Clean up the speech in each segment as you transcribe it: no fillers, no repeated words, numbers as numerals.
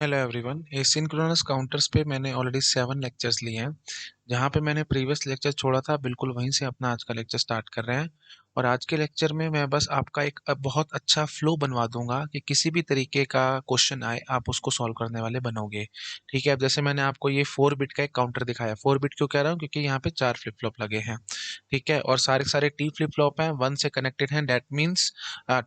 Hello everyone, asynchronous counters पे मैंने already 7 lectures लिए हैं। जहाँ पे मैंने प्रीवियस लेक्चर छोड़ा था बिल्कुल वहीं से अपना आज का लेक्चर स्टार्ट कर रहे हैं। और आज के लेक्चर में मैं बस आपका एक बहुत अच्छा फ्लो बनवा दूंगा कि किसी भी तरीके का क्वेश्चन आए आप उसको सॉल्व करने वाले बनोगे। ठीक है, अब जैसे मैंने आपको ये 4 बिट का एक काउंटर दिखाया। 4 बिट क्यों कह रहा हूँ, क्योंकि यहाँ पे 4 फ्लिप फ्लॉप लगे हैं। ठीक है, और सारे सारे टी फ्लिप फ्लॉप हैं, 1 से कनेक्टेड हैं। दैट मीन्स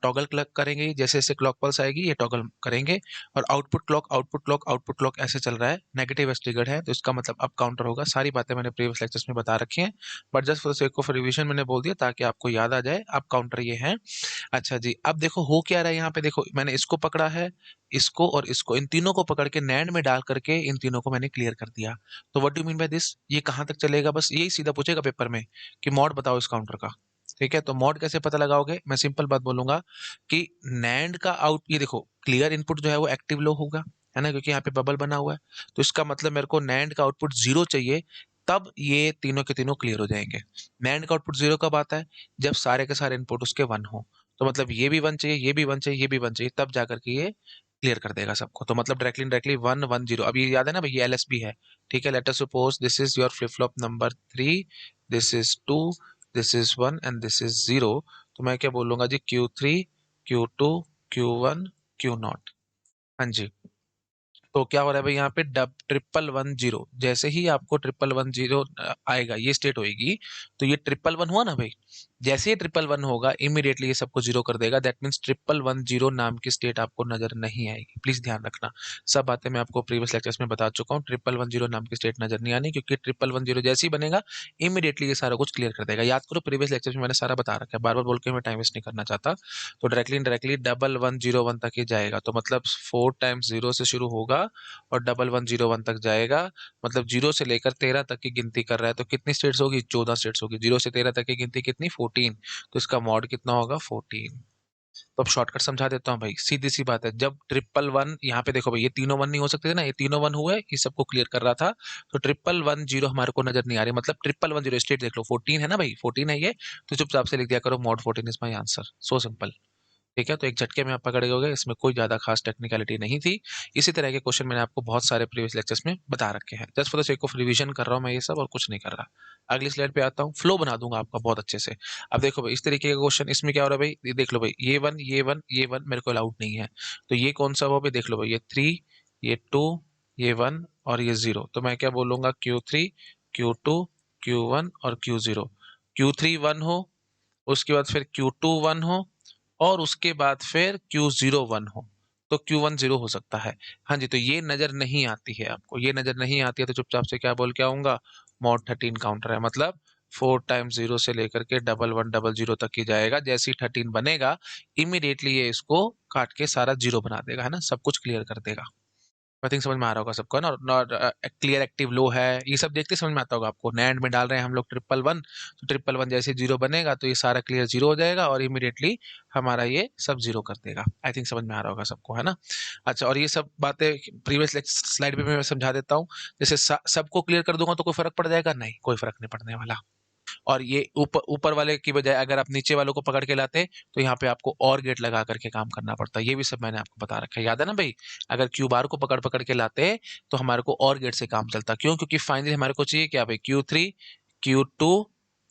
टॉगल क्लॉक करेंगे, जैसे जैसे क्लॉक पल्स आएगी ये टॉगल करेंगे। और output clock output clock output clock ऐसे चल रहा है, नेगेटिव एज ट्रिगर्ड है तो इसका मतलब अप काउंटर होगा। सारी बातें मैंने प्रीवियस लेक्चर्स में बता रखी हैं, but just for the sake of revision मैंने बोल दिया ताकि आपको याद आ जाए अप काउंटर ये है। अच्छा जी, अब देखो हो क्या रहा है यहाँ पे। देखो मैंने इसको पकड़ा है, इसको और इसको, इन तीनों को पकड़ के नैंड में डाल करके इन तीनों को मैंने क्लियर कर दिया। तो what do mean by this, ये कहाँ तक चलेगा, बस यही सीधा पूछेगा पेपर में कि मॉड बताओ इस काउंटर का। ठीक है, तो मॉड कैसे पता लगाओगे, मैं सिंपल बात बोलूंगा कि नैंड का आउट, ये देखो क्लियर इनपुट जो है वो एक्टिव लो होगा, है ना, क्योंकि यहाँ पे बबल बना हुआ है। तो इसका मतलब मेरे को नैंड का आउटपुट 0 चाहिए, तब ये तीनों के तीनों क्लियर हो जाएंगे। नैंड का आउटपुट 0 कब आता है, जब सारे के सारे इनपुट उसके 1 हो। तो मतलब ये भी 1 चाहिए, ये भी 1 चाहिए, ये भी 1 चाहिए, तब जाकर के ये क्लियर कर देगा सबको। तो मतलब डायरेक्टली डायरेक्टली 1 1 0। अब ये याद है ना भाई, ये एलएसबी है। ठीक है, let us suppose this is your flip flop number 3, this is 2, this is 1 and this is 0। तो मैं क्या बोलूंगा जी, Q3 Q2 Q1 Q0। हाँ जी, तो क्या हो रहा है भाई यहाँ पे, डब 1110, जैसे ही आपको 1110 आएगा, ये स्टेट होएगी, तो ये 1111 हुआ ना भाई। जैसे ही 1111 होगा इमीडिएटली ये सबको जीरो कर देगा। दैट मीन्स 1110 नाम की स्टेट आपको नजर नहीं आएगी, प्लीज ध्यान रखना। सब बातें मैं आपको प्रीवियस लेक्चर्स में बता चुका हूँ। 1110 नाम की स्टेट नजर नहीं आनी, क्योंकि 1110 जैसे ही बनेगा इमीडिएटली ये सारा कुछ क्लियर कर देगा। याद करो प्रीवियस लेक्चर्स में मैंने सारा बता रखा है, बार बार बोल के मैं टाइम वेस्ट नहीं करना चाहता। तो डायरेक्टली डायरेक्टली 1101 तक ही जाएगा, तो मतलब 4 टाइम्स 0 से शुरू होगा और 1101 तक जाएगा। मतलब 0 से लेकर 13 तक की गिनती कर रहा है, तो कितनी स्टेट्स होगी, 14 स्टेट्स होगी। 0 से 13 तक की गिनती कितनी, 14। तो इसका मॉड कितना होगा, 14। तो अब शॉर्टकट समझा देता हूँ भाई, सीधी सी बात है। जब 1111, यहाँ पे देखो भाई, ये तीनों 1 नहीं हो सकते थे ना, ये तीनों 1 हुए, ये सबको क्लियर कर रहा था। तो 1110 हमारे को नजर नहीं आ रही, मतलब 1110 स्टेट देख लो, 14 है ना भाई, 14 है ये। तो चुपचाप से लिख दिया करो mod 14 is my answer, so simple. ठीक है, तो एक झटके में आप पकड़ गए, इसमें कोई ज्यादा खास टेक्निकलिटी नहीं थी। इसी तरह के क्वेश्चन मैंने आपको बहुत सारे प्रीवियस लेक्चर्स में बता रखे हैं। Just for the sake of revision कर रहा हूँ मैं ये सब, और कुछ नहीं कर रहा। अगली स्लाइड पे आता हूँ, फ्लो बना दूंगा आपका बहुत अच्छे से। अब देखो भाई, इस तरीके का क्वेश्चन, इसमें क्या हो रहा है भाई, ये देख लो भाई, ये वन मेरे को अलाउड नहीं है। तो ये कौन सा हुआ भाई, देख लो भाई, ये 3, ये 2, ये 1 और ये 0। तो मैं क्या बोलूंगा, Q3 Q2 Q1 और Q0। Q3 1 हो, उसके बाद फिर Q2 1 हो, और उसके बाद फिर Q0 1 हो। तो Q1 0 हो सकता है। हाँ जी, तो ये नजर नहीं आती है आपको, ये नजर नहीं आती है, तो चुपचाप से क्या बोल के आऊंगा, मॉड 13 काउंटर है। मतलब 4 टाइम्स 0 से लेकर के 1110 तक ही जाएगा। जैसे ही 13 बनेगा इमीडिएटली ये इसको काट के सारा जीरो बना देगा, है ना, सब कुछ क्लियर कर देगा। आई थिंक समझ में आ रहा होगा सबको, है ना। और क्लियर एक्टिव लो है, ये सब देखते समझ में आता होगा आपको। नैंड में डाल रहे हैं हम लोग 1111, तो 1111 जैसे जीरो बनेगा तो ये सारा क्लियर जीरो हो जाएगा, और इमीडिएटली हमारा ये सब जीरो कर देगा। आई थिंक समझ में आ रहा होगा सबको, है ना। अच्छा, और ये सब बातें प्रीवियस स्लाइड पे मैं समझा देता हूँ। जैसे सबको क्लियर कर दूंगा तो कोई फर्क पड़ जाएगा, नहीं कोई फर्क नहीं पड़ने वाला। और ये ऊपर ऊपर वाले की बजाय अगर आप नीचे वालों को पकड़ के लाते, तो यहाँ पे आपको और गेट लगा करके काम करना पड़ता है। ये भी सब मैंने आपको बता रखा है, याद है ना भाई। अगर क्यू बार को पकड़ पकड़ के लाते तो हमारे को और गेट से काम चलता। क्यों, क्योंकि फाइनली हमारे को चाहिए क्या भाई, Q3 Q2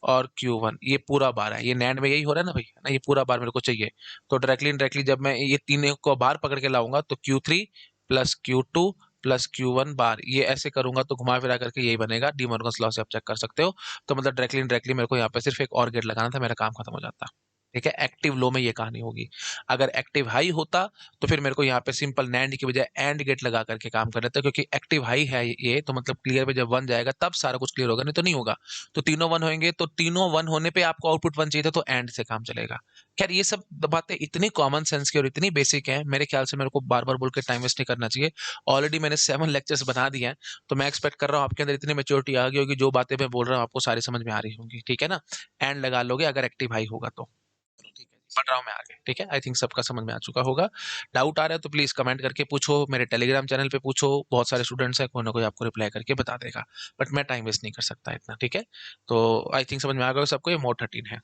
और Q1। ये पूरा बार है, ये नैंड में यही हो रहा है ना भाई, है ना, ये पूरा बार मेरे को चाहिए। तो डायरेक्टली इनडायरेक्टली जब मैं ये तीनों को बार पकड़ के लाऊंगा, तो Q3 plus Q2 plus Q1 बार, ये ऐसे करूंगा तो घुमा फिरा करके यही बनेगा। डीमॉर्गन्स लॉ से आप चेक कर सकते हो। तो मतलब डायरेक्टली डायरेक्टली मेरे को यहाँ पे सिर्फ एक और गेट लगाना था, मेरा काम खत्म हो जाता। ठीक है, एक्टिव लो में ये कहानी होगी। अगर एक्टिव हाई होता तो फिर मेरे को यहाँ पे सिंपल नैंड की बजाय एंड गेट लगा करके काम कर लेता, क्योंकि एक्टिव हाई है ये, तो मतलब क्लियर पे जब 1 जाएगा तब सारा कुछ क्लियर होगा, नहीं तो नहीं होगा। तो तीनों 1 होंगे, तो तीनों 1 होने पे आपको आउटपुट 1 चाहिए था, तो एंड से काम चलेगा। खैर ये सब बातें इतनी कॉमन सेंस की और इतनी बेसिक है, मेरे ख्याल से मेरे को बार बार बोल के टाइम वेस्ट नहीं करना चाहिए। ऑलरेडी मैंने 7 लेक्चर्स बना दिए हैं, तो मैं एक्सपेक्ट कर रहा हूँ आपके अंदर इतनी मेच्योरिटी आ गई होगी, जो बातें मैं बोल रहा हूँ आपको सारी समझ में आ रही होंगी। ठीक है ना, एंड लगा लोगे अगर एक्टिव हाई होगा तो। ठीक है, पढ़ रहा हूँ मैं आगे। ठीक है, आई थिंक सबका समझ में आ चुका होगा। डाउट आ रहा है तो प्लीज कमेंट करके पूछो, मेरे टेलीग्राम चैनल पे पूछो, बहुत सारे स्टूडेंट्स हैं, कोई ना कोई आपको रिप्लाई करके बता देगा। बट मैं टाइम वेस्ट नहीं कर सकता इतना। ठीक है, तो आई थिंक समझ में आ गया सबको, ये मोड 13 है।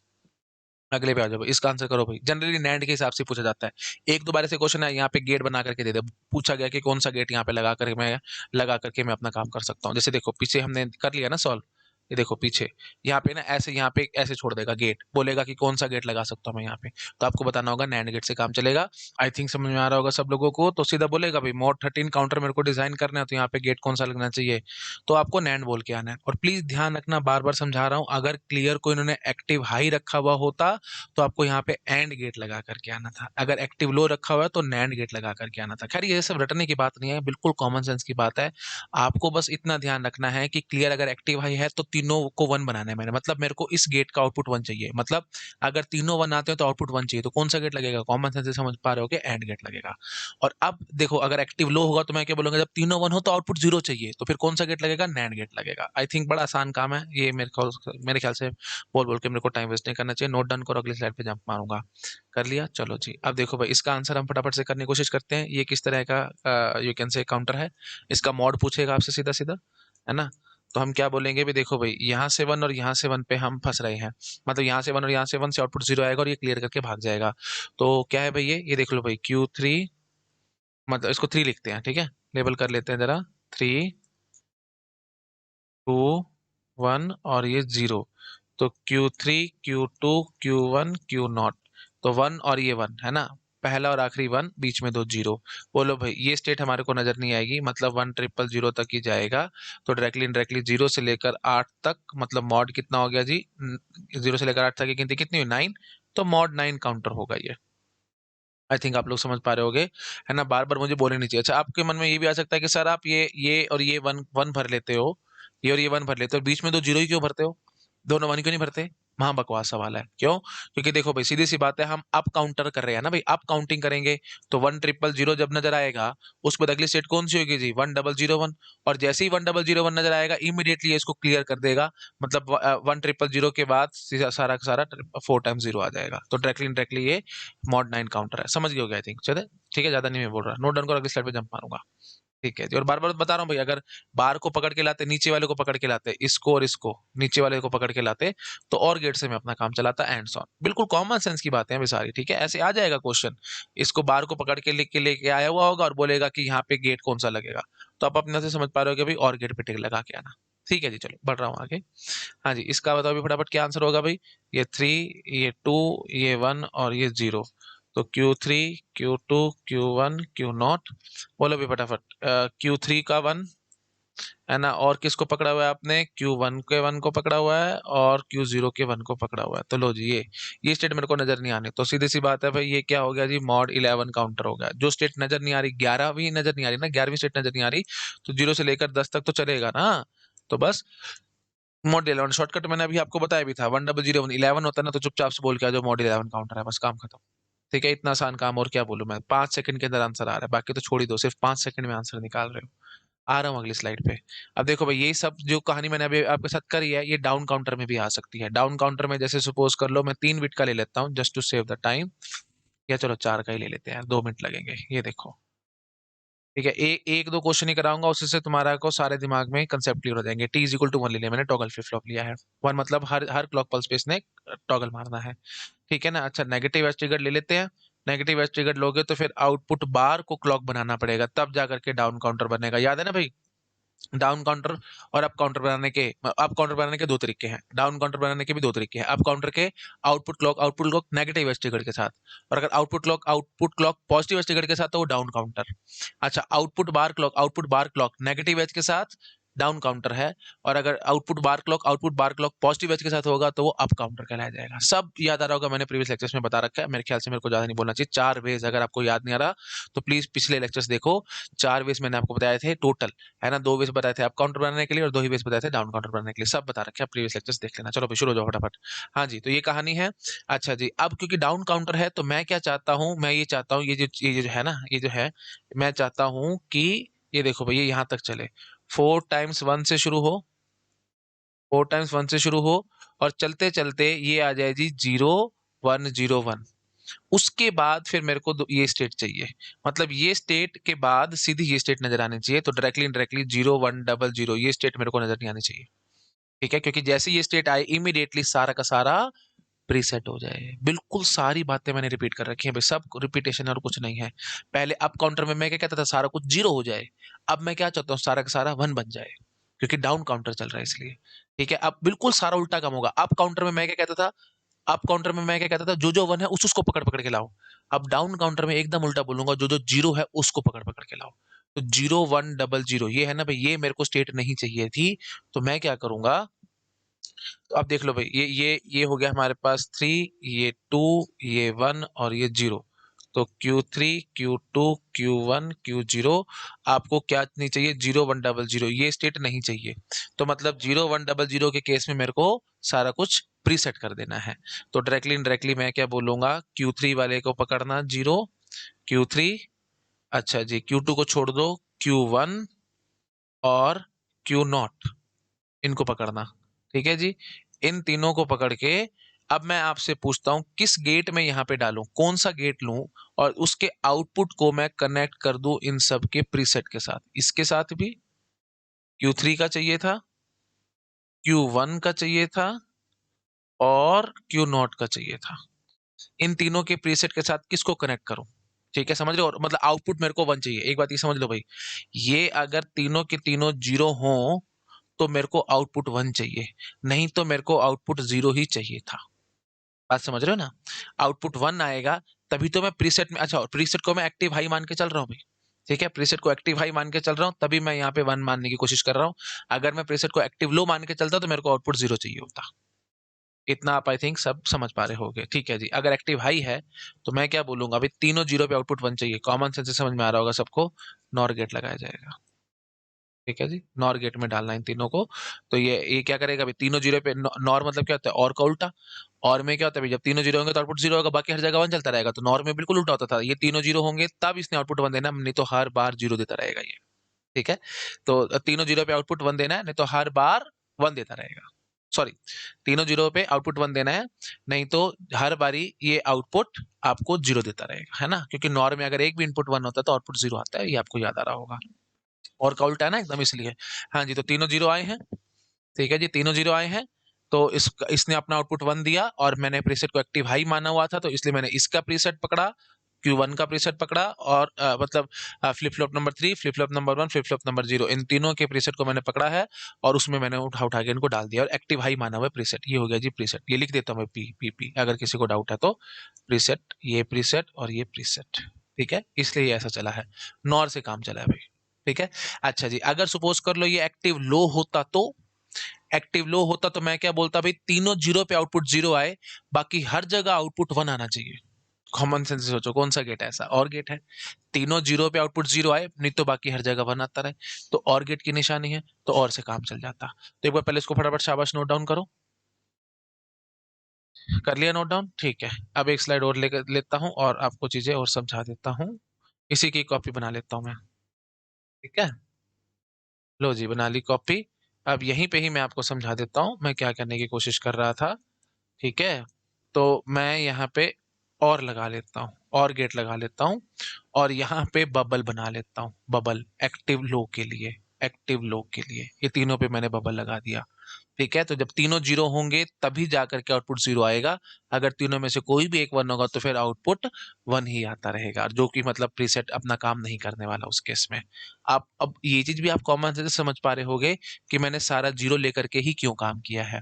अगले पे आ जाओ भाई, इसका आंसर करो भाई। जनरली नैंड के हिसाब से पूछा जाता है। एक दो बार ऐसे क्वेश्चन है, यहाँ पे गेट बना करके दे दे, पूछा गया कि कौन सा गेट यहाँ पे लगा करके मैं अपना काम कर सकता हूँ। जैसे देखो पीछे हमने कर लिया ना सॉल्व, ये देखो पीछे यहाँ पे ना ऐसे, यहाँ पे ऐसे छोड़ देगा गेट, बोलेगा कि कौन सा गेट लगा सकता हूँ मैं यहाँ पे, तो आपको बताना होगा नैंड गेट से काम चलेगा। आई थिंक समझ में आ रहा होगा सब लोगों को। तो सीधा बोलेगा भाई मोड 13 काउंटर मेरे को डिजाइन करना है, तो यहाँ पे गेट कौन सा लगना चाहिए, तो आपको नैंड बोल के आना है। और प्लीज ध्यान रखना, बार बार समझा रहा हूँ, अगर क्लियर को इन्होंने एक्टिव हाई रखा हुआ होता तो आपको यहाँ पे एंड गेट लगा करके आना था, अगर एक्टिव लो रखा हुआ है तो नैंड गेट लगा करके आना था। खैर ये सब रटने की बात नहीं है, बिल्कुल कॉमन सेंस की बात है। आपको बस इतना ध्यान रखना है कि क्लियर अगर एक्टिव हाई है तो तीनों को वन बनाना है मैंने, मतलब मेरे को इस गेट का आउटपुट वन चाहिए, मतलब अगर तीनों वन आते हैं तो आउटपुट वन चाहिए, तो कौन सा गेट लगेगा, कॉमन सेंस से समझ पा रहे हो कि एंड गेट लगेगा। और अब देखो अगर एक्टिव लो होगा तो मैं क्या बोलूंगा, जब तीनों वन हो तो आउटपुट जीरो चाहिए, तो फिर कौन सा गेट लगेगा, नैंड गेट लगेगा। आई थिंक बड़ा आसान काम है ये, मेरे ख्याल से बोल बोल के मेरे को टाइम वेस्ट नहीं करना चाहिए। नोट डाउन करो, अगली स्लाइड पे जंप मारूंगा। कर लिया, चलो जी। अब देखो भाई इसका आंसर हम फटाफट से करने की कोशिश करते हैं। ये किस तरह का यू कैन से काउंटर है, इसका मॉड पूछेगा आपसे सीधा सीधा, है ना। तो हम क्या बोलेंगे भी, देखो भाई यहाँ से वन और यहाँ से वन पे हम फंस रहे हैं, मतलब यहाँ से वन और यहाँ से वन से आउटपुट जीरो आएगा और ये क्लियर करके भाग जाएगा। तो क्या है भाई, ये देख लो भाई Q3, मतलब इसको थ्री लिखते हैं, ठीक है, लेबल कर लेते हैं जरा, 3 2 1 और ये जीरो, तो Q3 Q2 Q1 Q0, तो वन और ये वन है ना, पहला और आखिरी वन, बीच में दो जीरो। बोलो भाई ये स्टेट हमारे को नजर नहीं आएगी, मतलब 1 0 0 0 तक ही जाएगा। तो डायरेक्टली इनडायरेक्टली जीरो से लेकर 8 तक, मतलब मॉड कितना हो गया जी, जीरो से लेकर 8 तक की गिनती कितनी हुई, 9, तो मॉड 9 काउंटर होगा ये। आई थिंक आप लोग समझ पा रहे होगे, है ना, बार बार मुझे बोलने नहीं चाहिए। अच्छा आपके मन में ये भी आ सकता है कि सर आप ये और ये वन वन भर लेते हो, ये और ये वन भर लेते हो, बीच में दो जीरो ही क्यों भरते हो, दोनों वन क्यों नहीं भरते। महा बकवास सवाल है, क्यों, क्योंकि देखो भाई सीधी सी बात है, हम अप काउंटर कर रहे हैं ना भाई, अप काउंटिंग करेंगे, तो 1 0 0 0 जब नजर आएगा उसके बाद अगली स्टेट कौन सी होगी जी, 1 0 0 1, और जैसे ही 1 0 0 1 नजर आएगा इमीडिएटली इसको क्लियर कर देगा, मतलब 1 0 0 0 के बाद सारा का सारा 4 टाइम्स जीरो आ जाएगा, तो डायरेक्टली डायरेक्टली ये मॉड 9 काउंटर है, समझ गए हो गया आई थिंक, चले ठीक है, ज्यादा नहीं मैं बोल रहा, नोट डाउन करो, अगली स्लाइड पे जंप मारूंगा। ठीक है जी, और बार बार बता रहा हूँ भाई, अगर बार को पकड़ के लाते, नीचे वाले को पकड़ के लाते, इसको और इसको, नीचे वाले को पकड़ के लाते, तो और गेट से मैं अपना काम चलाता एंड ऑन। बिल्कुल कॉमन सेंस की बातें हैं भी सारी, ठीक है, ऐसे आ जाएगा क्वेश्चन, इसको बार को पकड़ के लिख के लेके आया हुआ होगा और बोलेगा कि यहाँ पे गेट कौन सा लगेगा, तो आप अपने से समझ पा रहे हो कि भाई और गेट पे टिक लगा के आना। ठीक है जी, चलो बढ़ रहा हूँ आगे। हाँ जी, इसका बताओ भी फटाफट क्या आंसर होगा भाई, ये 3, ये 2, ये 1 और ये जीरो, तो Q3 Q2 Q1 Q0, बोलो भी फटाफट। Q3 का वन है ना, और किसको पकड़ा हुआ है आपने, Q1 के वन को पकड़ा हुआ है और Q0 के वन को पकड़ा हुआ है, तो लो जी ये स्टेट मेरे को नजर नहीं आनी, तो सीधी सी बात है भाई ये क्या हो गया जी, मॉड 11 काउंटर हो गया। जो स्टेट नजर नहीं आ रही, 11वीं नजर नहीं आ रही ना, 11वीं स्टेट नजर नहीं आ रही, तो जीरो से लेकर 10 तक तो चलेगा ना, तो बस मॉड 11 शॉर्टकट मैंने अभी आपको बताया भी था, 1 0 0 1 11 होता है ना, तो चुपचाप से बोल के आ जाओ मॉड 11 काउंटर है, बस काम खत्म। ठीक है, इतना आसान काम, और क्या बोलूं मैं, 5 सेकंड के अंदर आंसर आ रहा है, बाकी तो छोड़ ही दो, सिर्फ 5 सेकंड में आंसर निकाल रहे हो। आ रहा हूँ अगली स्लाइड पे। अब देखो भाई ये सब जो कहानी मैंने अभी आपके साथ करी है, ये डाउन काउंटर में भी आ सकती है। डाउन काउंटर में जैसे सपोज कर लो मैं 3 बिट का ले लेता हूँ just to save the time, या चलो 4 का ही ले लेते हैं, 2 मिनट लगेंगे, ये देखो। ठीक है, एक दो क्वेश्चन ही कराऊंगा, उससे से तुम्हारा को सारे दिमाग में कंसेप्ट क्लियर हो जाएंगे। T = 1 ले लिया मैंने, टॉगल फ्लिप फ्लॉप लिया है, वन मतलब हर हर क्लॉक पल्स पे इसने टॉगल मारना है। ठीक है ना। अच्छा नेगेटिव एज ट्रिगर ले लेते हैं। नेगेटिव एज ट्रिगर लोगे तो फिर आउटपुट बार को क्लॉक बनाना पड़ेगा, तब जा करके डाउन काउंटर बनेगा, याद है ना भाई। डाउन काउंटर और अप काउंटर बनाने के दो तरीके हैं, डाउन काउंटर बनाने के भी दो तरीके हैं। अप काउंटर के output clock negative edge trigger के साथ, और अगर output clock positive edge trigger के साथ तो वो डाउन काउंटर। अच्छा आउटपुट बार क्लॉक नेगेटिव एज के साथ डाउन काउंटर है, और अगर आउटपुट बार क्लॉक पॉजिटिव एज के साथ होगा तो वो अप काउंटर कहलाया जाएगा। सब याद आ रहा होगा, मैंने प्रीवियस लेक्चर्स में बता रखा है, मेरे ख्याल से मेरे को ज्यादा नहीं बोलना चाहिए। 4 वेज, अगर आपको याद नहीं आ रहा तो प्लीज पिछले लेक्चर्स देखो। 4 वेज मैंने आपको बताए थे टोटल, है ना। 2 वेज बताए थे अप काउंटर बनाने के लिए और 2 ही वेज बताए थे डाउन काउंटर बनाने के लिए, सब बता रखे हैं, प्रीवियस लेक्चर्स देख लेना। चलो भाई शुरू हो जाओ फटाफट। हाँ जी, तो ये कहानी है। अच्छा जी, अब क्योंकि डाउन काउंटर है तो मैं क्या चाहता हूँ, मैं ये चाहता हूँ ये जो है ना, ये जो है, मैं चाहता हूँ कि ये देखो भैया यहाँ तक चले, 4 टाइम्स 1 से शुरू हो, 4 टाइम्स 1 से शुरू हो, और चलते चलते ये आ जाए जी 0 1 0 1। उसके बाद फिर मेरे को ये स्टेट चाहिए, मतलब ये स्टेट के बाद सीधी ये स्टेट नजर आनी चाहिए, तो डायरेक्टली इनडायरेक्टली 0 1 0 0 ये स्टेट मेरे को नजर नहीं आनी चाहिए। ठीक है, क्योंकि जैसे ये स्टेट आए इमीडिएटली सारा का सारा प्रीसेट हो जाए। बिल्कुल सारी बातें मैंने रिपीट कर रखी हैं भाई, सब रिपीटेशन और कुछ नहीं है। पहले अप काउंटर में मैं क्या कहता था, सारा कुछ जीरो हो जाए। अब मैं क्या चाहता हूँ, सारा का सारा वन बन जाए, क्योंकि डाउन काउंटर चल रहा है इसलिए। ठीक है, अब बिल्कुल सारा उल्टा काम होगा। अप काउंटर में मैं क्या कहता था, अप काउंटर में मैं क्या कहता था, जो जो वन है उस उसको पकड़ पकड़ के लाओ। अब डाउन काउंटर में एकदम उल्टा बोलूंगा, जो जो जीरो है उसको पकड़ पकड़ के लाओ। तो 0100 ये है ना भाई, ये मेरे को स्टेट नहीं चाहिए थी। तो मैं क्या करूंगा, तो अब देख लो भाई, ये हो गया हमारे पास 3, ये 2, ये 1 और ये 0। तो Q3 Q2 Q1 Q0, आपको क्या नहीं चाहिए, 0100, ये स्टेट नहीं चाहिए। तो मतलब 0100 के केस में मेरे को सारा कुछ प्रीसेट कर देना है। तो डायरेक्टली मैं क्या बोलूंगा, Q3 वाले को पकड़ना 0, Q3, अच्छा जी Q2 को छोड़ दो, Q1 और Q0, इनको पकड़ना। ठीक है जी, इन तीनों को पकड़ के अब मैं आपसे पूछता हूं, किस गेट में यहां पे डालूं, कौन सा गेट लूं, और उसके आउटपुट को मैं कनेक्ट कर दूं इन सब के प्रीसेट के साथ। इसके साथ भी Q3 का चाहिए था, Q1 का चाहिए था और Q0 का चाहिए था। इन तीनों के प्रीसेट के साथ किसको कनेक्ट करूं? ठीक है, समझ रहे हो? और मतलब आउटपुट मेरे को वन चाहिए। एक बात ये समझ लो भाई, ये अगर तीनों के तीनों जीरो हों तो मेरे को आउटपुट वन चाहिए, नहीं तो मेरे को आउटपुट जीरो ही चाहिए था। बात समझ रहे हो ना? आउटपुट वन आएगा तभी तो मैं प्रीसेट में, अच्छा प्रीसेट को मैं एक्टिव हाई मान के चल रहा हूँ भाई। ठीक है, प्रीसेट को एक्टिव हाई मान के चल रहा हूँ, तभी मैं यहाँ पे वन मानने की कोशिश कर रहा हूँ। अगर मैं प्रीसेट को एक्टिव लो मान के चलता तो मेरे को आउटपुट जीरो चाहिए होता। इतना आप आई थिंक सब समझ पा रहे होगे। ठीक है जी, अगर एक्टिव हाई है तो मैं क्या बोलूंगा भाई, तीनों जीरो पे आउटपुट वन चाहिए। कॉमन सेंस से समझ में आ रहा होगा सबको, नॉर गेट लगाया जाएगा। ठीक है जी, नॉर गेट में डालना इन तीनों को। तो ये क्या करेगा भाई, तीनों जीरो पे नॉर मतलब क्या होता है, और का उल्टा। और में क्या होता है भाई, जब तीनों जीरो होंगे तो आउटपुट जीरो होगा, बाकी हर जगह वन चलता रहेगा। तो नॉर में बिल्कुल उल्टा होता था, ये तीनों जीरो होंगे तब इसने आउटपुट वन देना, नहीं तो हर बार जीरो देता रहेगा ये। ठीक है, तो तीनों जीरो पे आउटपुट वन देना है, नहीं तो हर बार वन देता रहेगा। सॉरी, तीनों जीरो पे आउटपुट वन देना है, नहीं तो हर बारी ये आउटपुट आपको जीरो देता रहेगा, है ना? क्योंकि नॉर में अगर एक भी इनपुट वन होता है तो आउटपुट जीरो आता है, ये आपको याद आ रहा होगा। और का उल्टा है ना एकदम, इसलिए। हाँ जी, तो तीनों जीरो आए हैं। ठीक है जी, तीनों जीरो आए हैं। तो इसने अपना आउटपुट वन दिया और मैंने प्रीसेट को एक्टिव हाई माना हुआ था, तो इसलिए मैंने इसका प्रीसेट पकड़ा, Q1 का प्रीसेट पकड़ा, और मतलब flip flop number 3, flip flop number 1, flip flop number 0, इन तीनों के प्रीसेट को मैंने पकड़ा है। और उसमें मैंने उठा उठा के इनको डाल दिया, और एक्टिव हाई माना हुआ है प्रीसेट। ये हो गया जी प्रीसेट, ये लिख देता हूँ मैं पी अगर किसी को डाउट है तो। प्रीसेट, ये प्रीसेट और ये प्रीसेट। ठीक है, इसलिए ये ऐसा चला है, नॉर से काम चला है भाई। ठीक है, अच्छा जी, अगर सपोज कर लो ये एक्टिव लो होता, तो एक्टिव लो होता तो मैं क्या बोलता भाई, तीनों जीरो पे आउटपुट जीरो आए, बाकी हर जगह आउटपुट वन आना चाहिए। कॉमन सेंस से सोचो, कौन सा गेट है ऐसा? और गेट है। तीनों जीरो पे आउटपुट जीरो आए, नहीं तो बाकी हर जगह वन आता रहे। तो और गेट की निशानी है, तो और से काम चल जाता। तो एक बार पहले इसको फटाफट शाबाश नोट डाउन करो। कर लिया नोट डाउन? ठीक है, अब एक स्लाइड और लेकर लेता हूँ और आपको चीजें और समझा देता हूँ। इसी की कॉपी बना लेता हूँ मैं। ठीक है, लो जी, बना ली कॉपी। अब यहीं पे ही मैं आपको समझा देता हूँ मैं क्या करने की कोशिश कर रहा था। ठीक है, तो मैं यहाँ पे और लगा लेता हूँ, और गेट लगा लेता हूँ, और यहाँ पे बबल बना लेता हूँ, बबल एक्टिव लो के लिए। एक्टिव लो के लिए ये तीनों पे मैंने बबल लगा दिया। ठीक है, तो जब तीनों जीरो होंगे तभी जाकर के आउटपुट जीरो आएगा। अगर तीनों में से कोई भी एक वन होगा तो फिर आउटपुट वन ही आता रहेगा, जो कि मतलब प्रीसेट अपना काम नहीं करने वाला उस केस में। आप अब ये चीज भी आप कॉमन सेंस से समझ पा रहे होगे कि मैंने सारा जीरो लेकर के ही क्यों काम किया है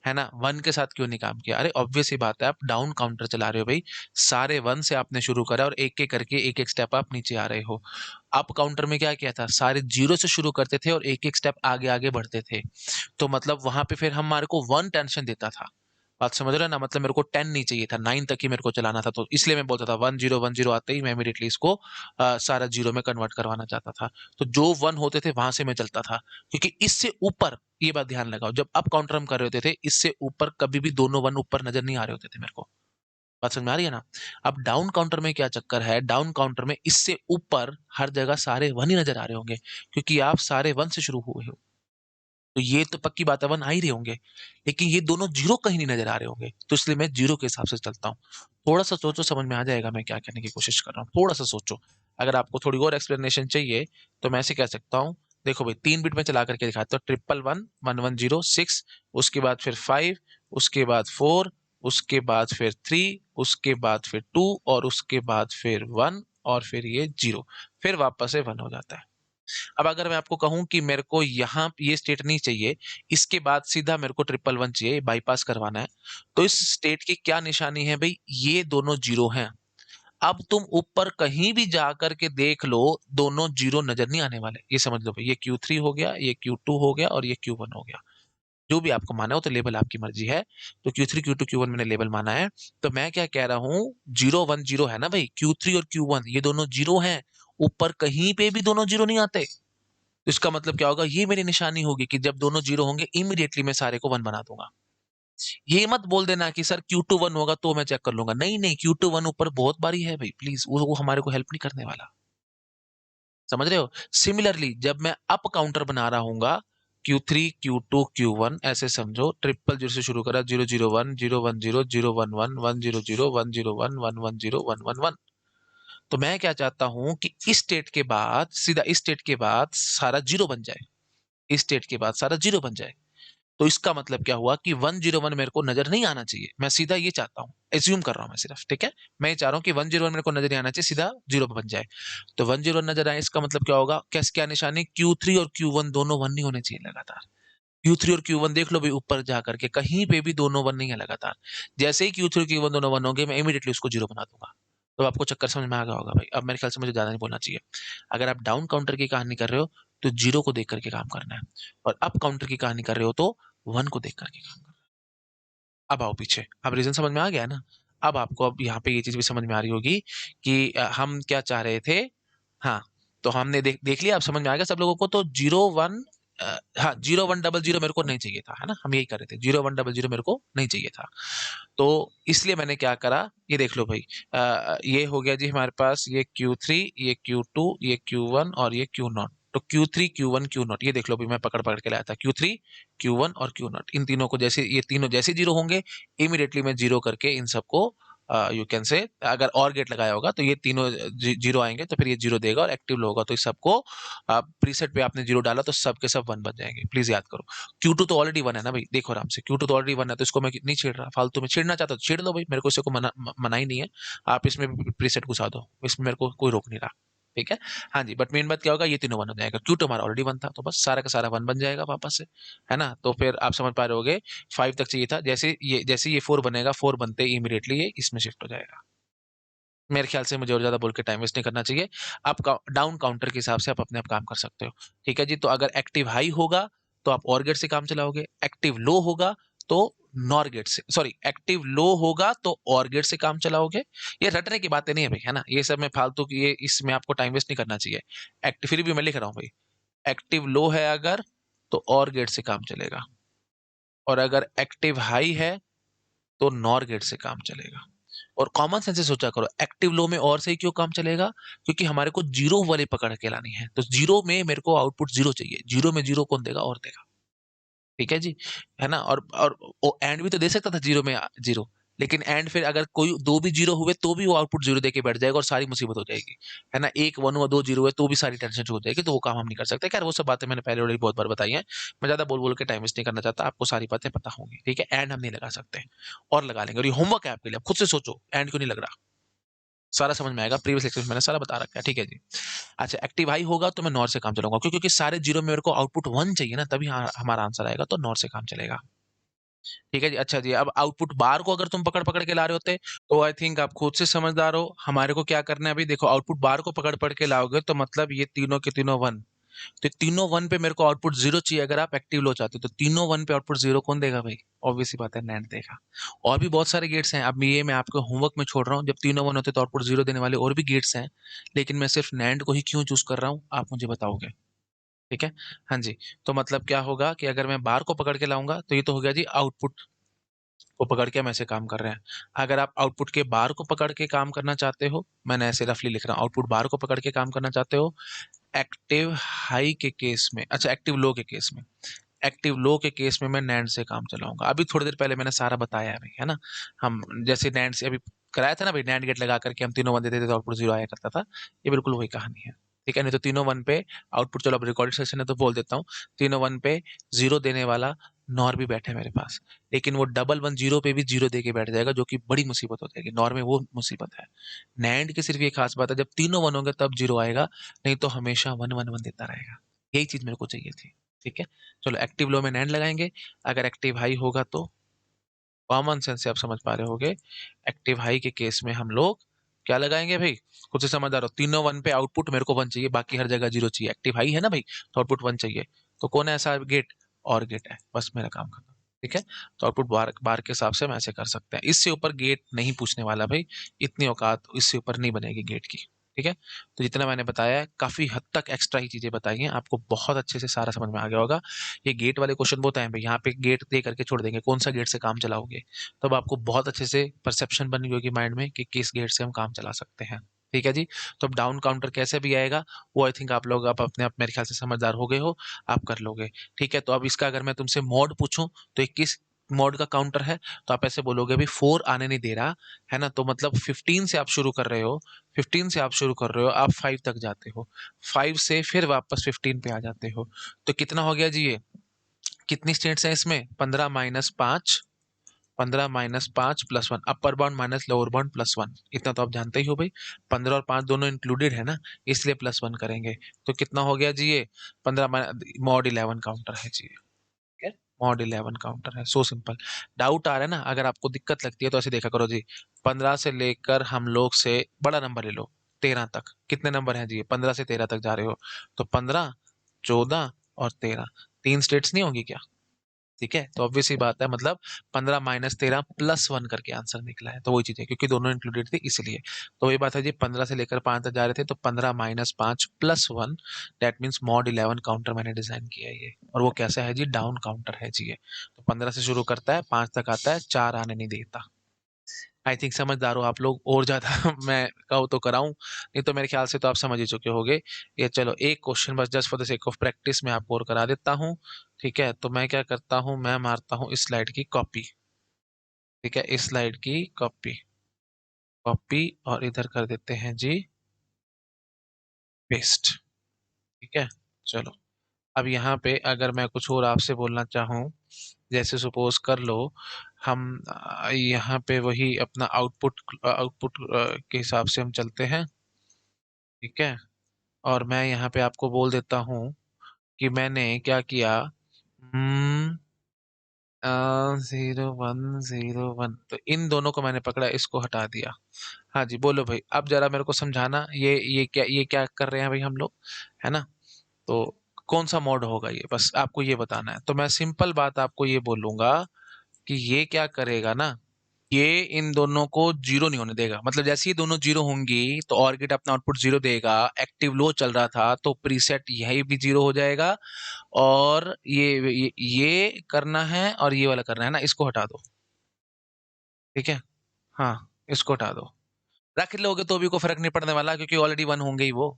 ना? वन के साथ क्यों नहीं काम किया? अरे ऑब्वियस ही बात है, आप डाउन काउंटर चला रहे हो भाई, सारे वन से आपने शुरू करा और एक एक करके एक एक स्टेप आप नीचे आ रहे हो। अप काउंटर में क्या किया था, सारे जीरो से शुरू करते थे और एक एक स्टेप आगे आगे बढ़ते थे। तो मतलब वहां पे फिर हमारे को वन टेंशन देता था। बात समझ रहे हो ना? मतलब मेरे को 10 नहीं चाहिए था, 9 तक ही मेरे को चलाना था। तो इसलिए मैं बोलता था 1 0 1 0 आते ही मैं इमीडिएटली इसको सारा जीरो में कन्वर्ट करवाना चाहता था। तो जो वन होते थे वहां से मैं चलता था, क्योंकि इससे ऊपर, ये बात ध्यान लगाओ, जब अप काउंटर हम कर रहे होते थे इससे ऊपर कभी भी दोनों वन ऊपर नजर नहीं आ रहे होते थे मेरे को। बात समझ में आ रही है ना? अब डाउन काउंटर में क्या चक्कर है, डाउन काउंटर में इससे ऊपर हर जगह सारे वन ही नजर आ रहे होंगे, क्योंकि आप सारे वन से शुरू हुए हो। तो ये तो पक्की बात है, वन आ ही रहे होंगे, लेकिन ये दोनों जीरो कहीं नहीं नजर आ रहे होंगे, तो इसलिए मैं जीरो के हिसाब से चलता हूँ। थोड़ा सा सोचो, समझ में आ जाएगा मैं क्या कहने की कोशिश कर रहा हूँ। थोड़ा सा सोचो, अगर आपको थोड़ी और एक्सप्लेनेशन चाहिए तो मैं ऐसे कह सकता हूँ। देखो भाई, 3 बिट में चला करके दिखाता हूँ, 111 110 6, उसके बाद फिर 5, उसके बाद 4, उसके बाद फिर 3, उसके बाद फिर 2 और उसके बाद फिर 1 और फिर ये 0, फिर वापस से 1 हो जाता है। अब अगर मैं आपको कहूं कि मेरे को यहाँ ये स्टेट नहीं चाहिए, इसके बाद सीधा मेरे को 111 चाहिए, बाईपास करवाना है, तो इस स्टेट की क्या निशानी है भाई? ये दोनों 0 हैं। अब तुम ऊपर कहीं भी जाकर के देख लो, दोनों 0 नजर नहीं आने वाले। ये समझ लो भाई, ये Q3 हो गया, ये Q2 हो गया और ये Q1 हो गया। जो भी आपको माना हो, तो लेबल आपकी मर्जी है। तो Q3 Q2 Q1 मैंने लेबल माना है। तो मैं क्या कह रहा हूं, 0 1 0 है ना भाई, Q3 और Q1 ये दोनों 0 हैं। ऊपर कहीं पे भी दोनों 0 नहीं आते। तो इसका मतलब क्या होगा, ये मेरी निशानी होगी कि जब दोनों 0 होंगे इमीडिएटली मैं सारे को 1 बना दूंगा। ये मत बोल देना कि सर Q2 1 होगा तो मैं चेक कर लूंगा। नहीं नहीं, Q2 1 ऊपर बहुत बारी है भाई, प्लीज वो हमारे को हेल्प नहीं करने वाला। समझ रहे हो? सिमिलरली जब मैं अप काउंटर बना रहा हूँ, Q3 Q2 Q1 ऐसे समझो, 000 से शुरू करा, 001 010 011 100 101 110 111। तो मैं क्या चाहता हूं कि इस स्टेट के बाद, सीधा इस स्टेट के बाद सारा 0 बन जाए, इस स्टेट के बाद सारा 0 बन जाए। तो इसका मतलब क्या हुआ कि 101 मेरे को नजर नहीं आना चाहिए। मैं सीधा ये चाहता हूँ, एज्यूम कर रहा हूँ मैं सिर्फ, ठीक है? मैं ये चाह रहा हूँ कि 101 मेरे को नजर नहीं आना चाहिए, सीधा 0 बन जाए। तो 101 नजर आए, इसका मतलब क्या होगा, कैसे, क्या निशानी? Q3 और Q1 दोनों 1 नहीं होने चाहिए लगातार। Q3 और Q1 देख लो भाई, ऊपर जाकर के कहीं पे भी दोनों 1 नहीं है लगातार। जैसे ही Q3 और Q1 दोनों 1 होंगे, मैं इमीडिएटली उसको 0 बना दूंगा। तो आपको चक्कर समझ में आ गया होगा भाई। अब मेरे ख्याल से मुझे ज्यादा नहीं बोलना चाहिए। अगर आप डाउन काउंटर की कहानी कर रहे हो, तो 0 को देख करके काम करना है, और अप काउंटर की कहानी कर रहे हो तो 1 को देख करके काम करना है। अब आओ पीछे, अब रीजन समझ में आ गया ना? अब आपको, अब यहाँ पे ये चीज भी समझ में आ रही होगी कि हम क्या चाह रहे थे। हाँ, तो हमने देख देख लिया, अब समझ में आ गया सब लोगों को। तो 0 1, हाँ, 0 1 0 0 मेरे को नहीं चाहिए था, है ना? हम यही कर रहे थे, 0 1 0 0 मेरे को नहीं चाहिए था। तो इसलिए मैंने क्या करा, ये देख लो भाई, ये हो गया जी हमारे पास, ये Q3, ये Q2, ये Q1 और ये Q0। तो Q3 Q1 Q0, ये देख लो भाई, मैं पकड़ पकड़ के लाया था Q3 Q1 और Q0। इन तीनों को जैसे, ये तीनों जैसे 0 होंगे, इमीडिएटली मैं 0 करके इन सबको, यू कैन से, अगर और गेट लगाया होगा तो ये तीनों 0 आएंगे, तो फिर ये 0 देगा और एक्टिव लो होगा। तो इस सबको प्रीसेट पे आपने 0 डाला तो सब के सब 1 बन जाएंगे। प्लीज याद करो। Q2 तो ऑलरेडी 1 है ना भाई, देखो आराम से, Q2 तो ऑलरेडी 1 है, तो इसको मैं नहीं छेड़ रहा फालतू में। छेड़ना चाहता तो छेड़ लो भाई, मेरे को इससे को मना ही नहीं है। आप इसमें प्रीसेट घुसा दो, इसमें मेरे को कोई रोक नहीं रहा। ठीक है? हाँ जी, बट मेन बात क्या होगा, ये तीनों 1 हो जाएगा। Q2 हमारा ऑलरेडी 1 था, तो बस सारा का सारा 1 बन जाएगा वापस से, है ना? तो फिर आप समझ पा रहे होगे, 5 तक चाहिए था, जैसे ये 4 बनेगा, 4 बनते ही इमीडिएटली ये इसमें शिफ्ट हो जाएगा। मेरे ख्याल से मुझे और ज्यादा बोल के टाइम वेस्ट नहीं करना चाहिए। आप डाउन काउंटर के हिसाब से आप अपने आप काम कर सकते हो। ठीक है जी? तो अगर एक्टिव हाई होगा तो आप और गेट से काम चलाओगे, एक्टिव लो होगा तो नॉर गेट से, सॉरी, एक्टिव लो होगा तो और गेट से काम चलाओगे। ये रटने की बातें नहीं है भाई, है ना? ये सब में फालतू की, ये इसमें आपको टाइम वेस्ट नहीं करना चाहिए। एक्टिव, फिर भी मैं लिख रहा हूँ भाई, एक्टिव लो है अगर, तो और गेट से काम चलेगा, और अगर एक्टिव हाई है तो नॉर गेट से काम चलेगा। और कॉमन सेंस से सोचा करो, एक्टिव लो में और से ही क्यों काम चलेगा? क्योंकि हमारे को 0 वाले पकड़ के लानी है, तो 0 में मेरे को आउटपुट 0 चाहिए। 0 में 0 कौन देगा? और देगा। ठीक है जी? है ना? और एंड भी तो दे सकता था 0 में 0, लेकिन एंड फिर अगर कोई दो भी 0 हुए तो भी वो आउटपुट 0 देके बैठ जाएगा और सारी मुसीबत हो जाएगी। है ना? एक 1 हुआ, 2 0 हुए तो भी सारी टेंशन हो जाएगी, तो वो काम हम नहीं कर सकते। खैर वो सब बातें मैंने पहले ऑलरेडी बहुत बार बताई हैं। मैं ज्यादा बोल बोल के टाइम वेस्ट नहीं करना चाहता, आपको सारी बातें पता होंगी। ठीक है? एंड हम नहीं लगा सकते, और लगा लेंगे, और ये होमवर्क है आपके लिए। आप खुद से सोचो, एंड क्यों नहीं लग रहा? सारा समझ में आएगा, प्रीवियस लेक्चर में मैंने सारा बता रखा है। ठीक है जी? अच्छा, एक्टिव हाई होगा तो मैं नॉर से काम चलाऊंगा, क्योंकि सारे 0 में मेरे को आउटपुट 1 चाहिए ना, तभी हमारा आंसर आएगा, तो नॉर से काम चलेगा। ठीक है जी? अच्छा जी, अब आउटपुट बार को अगर तुम पकड़ पकड़ के ला रहे होते, तो आई थिंक आप खुद से समझदार हो। हमारे को क्या करना है अभी, देखो, आउटपुट बार को पकड़ पकड़ के लाओगे तो मतलब ये तीनों के तीनों 1, तो तीनों 1 पे मेरे को आउटपुट 0 चाहिए। अगर आप एक्टिव लो चाहते हो, तो तीनों 1 पे आउटपुट 0 कौन देगा भाई? ऑब्वियस सी बात है, नैंड देगा। और भी बहुत सारे गेट्स हैं, अब ये मैं आपको होमवर्क में छोड़ रहा हूँ। जब तीनों 1 होते तो आउटपुट 0 देने वाले और भी गेट्स हैं, लेकिन मैं सिर्फ नैंड को ही क्यों चूज कर रहा हूँ, आप मुझे बताओगे? ठीक है? हाँ जी। तो मतलब क्या होगा कि अगर मैं बार को पकड़ के लाऊंगा, तो ये तो हो गया जी आउटपुट को पकड़ के हम ऐसे काम कर रहे हैं। अगर आप आउटपुट के बार को पकड़ के काम करना चाहते हो, मैंने ऐसे रफली लिख रहा हूँ, आउटपुट बार को पकड़ के काम करना चाहते हो एक्टिव हाई के केस में, अच्छा एक्टिव लो के केस में, एक्टिव लो के केस में मैं नैंड से काम चलाऊंगा। अभी थोड़ी देर पहले मैंने सारा बताया है भाई, है ना? हम जैसे नैंड से अभी कराया था ना भाई, नैंड गेट लगा करके हम तीनों 1 देते थे तो आउटपुट 0 आया करता था। ये बिल्कुल वही कहानी है। ठीक है? नहीं तो तीनों 1 पे आउटपुट, चलो अब रिकॉर्डेड सेशन है तो बोल देता हूँ, तीनों 1 पे 0 देने वाला नॉर भी बैठे मेरे पास, लेकिन वो डबल वन जीरो पे भी जीरो दे के बैठ जाएगा, जो कि बड़ी मुसीबत हो जाएगी। नॉर में वो मुसीबत है। नैंड की सिर्फ ये खास बात है, जब तीनों वन होंगे तब जीरो आएगा, नहीं तो हमेशा वन वन वन देता रहेगा। यही चीज मेरे को चाहिए थी। ठीक है, चलो एक्टिव लो में नैंड लगाएंगे। अगर एक्टिव हाई होगा तो कॉमन सेंस से आप समझ पा रहे होगे, एक्टिव हाई के केस में हम लोग क्या लगाएंगे भाई, खुद से समझदार हो। तीनों वन पे आउटपुट मेरे को वन चाहिए, बाकी हर जगह जीरो चाहिए। एक्टिव हाई है ना भाई, तो आउटपुट वन चाहिए। तो कौन है ऐसा गेट? और गेट है, बस मेरा काम खत्म। ठीक है, तो आउटपुट बार बार के हिसाब से हम ऐसे कर सकते हैं। इससे ऊपर गेट नहीं पूछने वाला भाई, इतनी औकात इससे ऊपर नहीं बनेगी गेट की। ठीक है, तो जितना मैंने बताया है काफी हद तक एक्स्ट्रा ही चीजें बताई हैं, आपको बहुत अच्छे से सारा समझ में आ गया होगा। ये गेट वाले क्वेश्चन बहुत आए भाई, यहाँ पे गेट दे करके छोड़ देंगे, कौन सा गेट से काम चलाओगे, तब आपको बहुत अच्छे से परसेप्शन बनी होगी माइंड में कि किस गेट से हम काम चला सकते हैं। ठीक है जी, तो अब डाउन काउंटर कैसे भी आएगा वो आई थिंक आप लोग आप अपने आप मेरे ख्याल से समझदार हो गए हो, आप कर लोगे। ठीक है, तो अब इसका अगर मैं तुमसे मोड पूछूं तो ये किस मोड का काउंटर है, तो आप ऐसे बोलोगे भाई 4 आने नहीं दे रहा है ना, तो मतलब 15 से आप शुरू कर रहे हो, 15 से आप शुरू कर रहे हो, आप 5 तक जाते हो, 5 से फिर वापस 15 पे आ जाते हो। तो कितना हो गया जी ये, कितनी स्टेट्स हैं इसमें, 15 - 5, 15 - 5 +1, upper bound minus lower bound +1, इतना तो आप जानते ही हो भाई। 15 और 5 दोनों इंक्लूडेड है ना, इसलिए +1 करेंगे। तो कितना हो गया जी ये, 15 मॉड 11 काउंटर है जी। ठीक है, मॉड 11 काउंटर है, सो सिंपल। डाउट आ रहा है ना, अगर आपको दिक्कत लगती है तो ऐसे देखा करो जी, 15 से लेकर हम लोग से बड़ा नंबर ले लो 13 तक, कितने नंबर हैं जी, 15 से 13 तक जा रहे हो, तो 15, 14 और 13, 3 स्टेट्स नहीं होगी क्या? ठीक है, तो ऑब्वियस ही बात है, मतलब 15 - 13 +1 करके आंसर निकला है, तो वही चीज है क्योंकि दोनों इंक्लूडेड थी इसलिए। तो वही बात है जी, 15 से लेकर 5 तक जा रहे थे, तो 15 - 5 +1, दैट मीन्स मॉड 11 काउंटर मैंने डिजाइन किया है ये। और वो कैसा है जी, डाउन काउंटर है जी ये। तो 15 से शुरू करता है, 5 तक आता है, 4 आने नहीं देता। आई थिंक समझदार हो आप लोग, और ज्यादा मैं कहूँ तो कराऊं, नहीं तो मेरे ख्याल से तो आप समझ ही चुके होगे। ये चलो एक क्वेश्चन बस just for the sake of practice मैं आपको और करा देता हूँ। ठीक है, तो मैं क्या करता हूँ, मैं मारता हूँ इस स्लाइड की कॉपी। ठीक है, इस स्लाइड की कॉपी, कॉपी और इधर कर देते हैं जी पेस्ट। ठीक है, चलो अब यहाँ पे अगर मैं कुछ और आपसे बोलना चाहूँ, जैसे सपोज कर लो हम यहाँ पे वही अपना आउटपुट आउटपुट के हिसाब से हम चलते हैं। ठीक है, और मैं यहाँ पे आपको बोल देता हूँ कि मैंने क्या किया, 0 1 0 1, तो इन दोनों को मैंने पकड़ा, इसको हटा दिया। हाँ जी बोलो भाई, अब जरा मेरे को समझाना, ये क्या कर रहे हैं भाई हम लोग, है ना? तो कौन सा मोड होगा ये, बस आपको ये बताना है। तो मैं सिंपल बात आपको ये बोलूंगा कि ये क्या करेगा ना, ये इन दोनों को जीरो नहीं होने देगा। मतलब जैसे ही दोनों जीरो होंगी तो ऑर्किड अपना आउटपुट जीरो देगा। एक्टिव लो चल रहा था तो प्रीसेट यही भी जीरो हो जाएगा। और ये करना है और ये वाला करना है ना, इसको हटा दो। ठीक है, हाँ, इसको हटा दो। रख लोगे तो भी कोई फर्क नहीं पड़ने वाला, क्योंकि ऑलरेडी वन होंगे ही वो।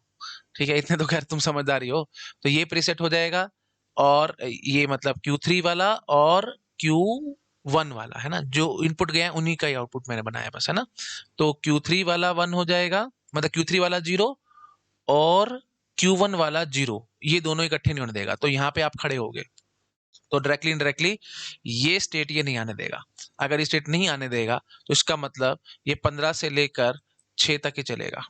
ठीक है, इतने तो खैर तुम समझदारी हो। तो ये प्रीसेट हो जाएगा, और ये मतलब Q3 वाला और Q1 वाला, है ना, जो इनपुट गए हैं उन्हीं का ही आउटपुट मैंने बनाया बस, है ना। तो Q3 वाला वन हो जाएगा, मतलब Q3 वाला जीरो, और Q1 वाला जीरो, ये दोनों इकट्ठे नहीं होने देगा, तो यहाँ पे आप खड़े होगे। तो डायरेक्टली इनडायरेक्टली ये स्टेट ये नहीं आने देगा। अगर ये स्टेट नहीं आने देगा तो इसका मतलब ये 15 से लेकर 6 तक ही चलेगा,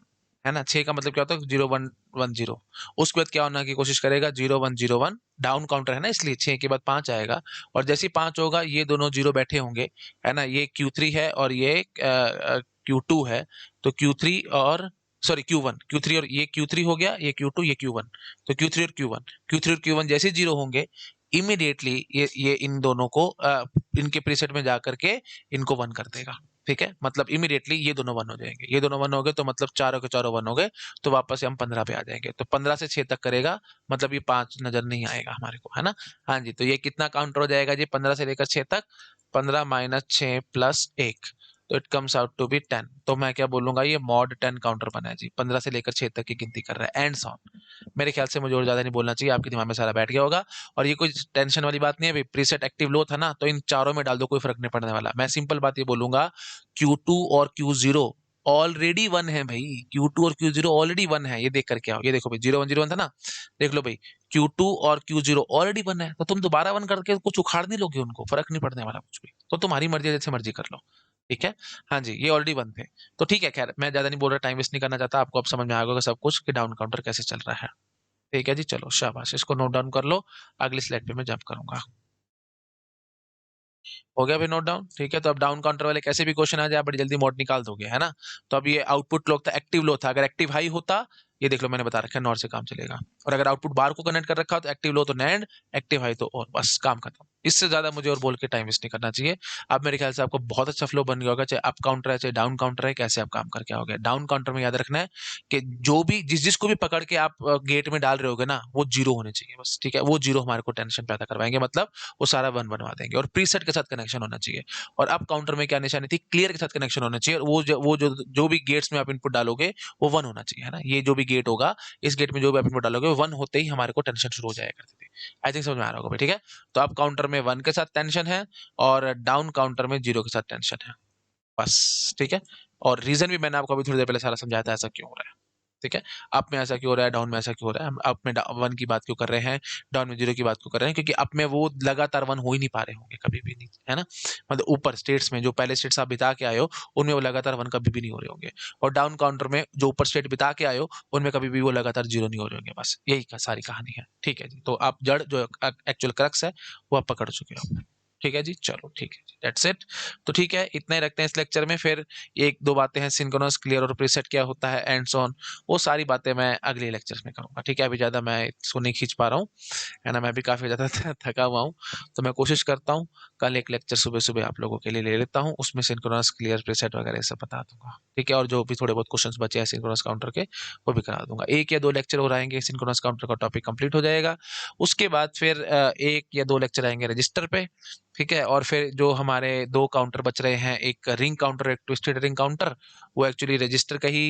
है ना। 6 का मतलब क्या होता है, 0 1 1 0। उसके बाद क्या होना की कोशिश करेगा, 0 1 0 1, डाउन काउंटर है ना, इसलिए 6 के बाद 5 आएगा। और जैसे ही 5 होगा ये दोनों जीरो बैठे होंगे, है ना, ये Q3 है और ये Q2 है। तो Q3 और सॉरी Q1, Q3 और ये Q3 हो गया, ये Q2 ये Q1। तो Q3 और Q1, Q3 और Q1 जैसे जीरो होंगे, इमीडिएटली ये इन दोनों को इनके प्रीसेट में जाकर के इनको वन कर देगा। ठीक है, मतलब इमीडिएटली ये दोनों वन हो जाएंगे, ये दोनों वन हो गए तो मतलब चारों के चारों वन हो गए। तो वापस से हम 15 पे आ जाएंगे, तो 15 से 6 तक करेगा, मतलब ये 5 नजर नहीं आएगा हमारे को, है ना। हाँ जी, तो ये कितना काउंटर हो जाएगा जी, 15 से लेकर 6 तक, 15 - 6 + 1, तो it comes out to be 10। तो मैं क्या बोलूंगा, ये मॉड 10 काउंटर बना है जी, 15 से लेकर 6 तक की गिनती कर रहा है, एंड ऑन। मेरे ख्याल से मुझे और ज्यादा नहीं बोलना चाहिए, आपके दिमाग में सारा बैठ गया होगा। और ये कोई टेंशन वाली बात नहीं है भाई, प्रीसेट एक्टिव लो था ना, तो इन चारों में डाल दो, कोई फर्क नहीं पड़ने वाला। मैं सिंपल बात ये बोलूंगा, Q2 और Q0 ऑलरेडी 1 है भाई, Q2 और Q0 ऑलरेडी 1 है, ये देख करके आओ। ये देखो भाई 0101 था ना, देख लो भाई Q2 और Q0 ऑलरेडी 1 है, तो तुम दोबारा 1 करके कुछ उखाड़ नहीं लोगे उनको, फर्क नहीं पड़ने वाला कुछ भी, तो तुम्हारी मर्जी, जैसे मर्जी कर लो। ठीक है, हाँ जी, ये ऑलरेडी 1 थे। तो ठीक है, खैर मैं ज्यादा नहीं बोल रहा, टाइम वेस्ट नहीं करना चाहता, आपको अब समझ में आ गया सब कुछ कि डाउन काउंटर कैसे चल रहा है। ठीक है जी, चलो शाबाश, इसको नोट डाउन कर लो, अगली स्लाइड पे मैं जंप करूंगा। हो गया भाई नोट डाउन? ठीक है, तो अब डाउन काउंटर वाले कैसे भी क्वेश्चन आ जाए बड़ी जल्दी मोड निकाल दोगे, है ना? तो अब ये आउटपुट लो था, एक्टिव लो था, अगर एक्टिव हाई होता, ये देख लो मैंने बता रखा है नॉर से काम चलेगा, और अगर आउटपुट बार को कनेक्ट कर रखा हो तो एक्टिव लो तो नैंड, एक्टिव हाई तो और, बस काम खत्म। इससे ज्यादा मुझे और बोल के टाइम वेस्ट नहीं करना चाहिए। अब मेरे ख्याल से आपको बहुत अच्छा फ्लो बन गया होगा, चाहे अप काउंटर है चाहे डाउन काउंटर है, कैसे आप काम करके आओगे। डाउन काउंटर में याद रखना है कि जो भी जिसको भी पकड़ के आप गेट में डाल रहे होगे ना, वो जीरो होने चाहिए बस। ठीक है, वो जीरो हमारे को टेंशन पैदा करवाएंगे, मतलब वो सारा वन बनवा देंगे, और प्रीसेट के साथ कनेक्शन होना चाहिए। और अब काउंटर में क्या निशानी थी, क्लियर के साथ कनेक्शन होना चाहिए, और वो जो भी गेट्स में आप इनपुट डालोगे वो 1 होना चाहिए, है ना? ये जो भी गेट होगा, इस गेट में जो भी आप इनपुट डालोगे वो 1 होते ही हमारे को टेंशन शुरू हो जाया करती थी। आई थिंक समझ में आ रहा होगा भाई, ठीक है? तो अब काउंटर में 1 के साथ टेंशन है, और डाउन काउंटर में 0 के साथ टेंशन है, बस। ठीक है, और रीजन भी मैंने आपको अभी थोड़ी देर पहले सारा समझाया था ऐसा क्यों हो रहा है। ठीक है, अप में ऐसा क्यों हो रहा है, डाउन में ऐसा क्यों हो रहा है, हम अप में 1 की बात क्यों कर रहे हैं, डाउन में 0 की बात क्यों कर रहे हैं, क्योंकि अप में वो लगातार 1 हो ही नहीं पा रहे होंगे कभी भी नहीं, है ना? मतलब ऊपर स्टेट्स में जो पहले स्टेट्स आप बिता के आए हो, उनमें वो लगातार 1 कभी भी नहीं हो रहे होंगे, और डाउन काउंटर में जो ऊपर स्टेट बिता के आए हो, उनमें कभी भी वो लगातार 0 नहीं हो रहे होंगे, बस यही सारी कहानी है। ठीक है जी, तो आप जड़ जो एक्चुअल क्रक्स है वो आप पकड़ चुके हो। ठीक है जी, चलो ठीक है जी, दैट्स इट। तो ठीक है, इतना ही रखते हैं इस लेक्चर में, फिर एक दो बातें हैं, सिंक्रोनस, क्लियर और प्रीसेट क्या होता है, एंड सो ऑन, वो सारी बातें मैं अगले लेक्चर्स में करूंगा। ठीक है, अभी ज्यादा मैं इसको नहीं खींच पा रहा हूँ, है ना? मैं भी काफी ज्यादा थका हुआ हूँ, तो मैं कोशिश करता हूँ कल एक लेक्चर सुबह सुबह आप लोगों के लिए ले लेता हूँ, उसमें सिंक्रोनस, क्लियर, प्रीसेट वगैरह सब बता दूंगा। ठीक है, और जो भी थोड़े बहुत क्वेश्चंस बचे हैं सिंक्रोनस काउंटर के, वो भी करा दूंगा। 1 या 2 लेक्चर और आएंगे, सिंक्रोनस काउंटर का टॉपिक कंप्लीट हो जाएगा। उसके बाद फिर 1 या 2 लेक्चर आएंगे रजिस्टर पे। ठीक है, और फिर जो हमारे 2 काउंटर बच रहे हैं, एक रिंग काउंटर, एक ट्विस्टेड रिंग काउंटर, वो एक्चुअली रजिस्टर का ही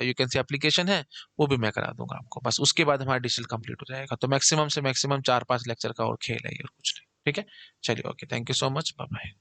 यू कैन से एप्लीकेशन है, वो भी मैं करा दूंगा आपको। बस उसके बाद हमारा डिजिटल कंप्लीट हो जाएगा, तो मैक्सिमम से मैक्सिमम 4-5 लेक्चर का और खेल है ये, और कुछ नहीं। ठीक है, चलिए, okay, thank you so much, bye bye.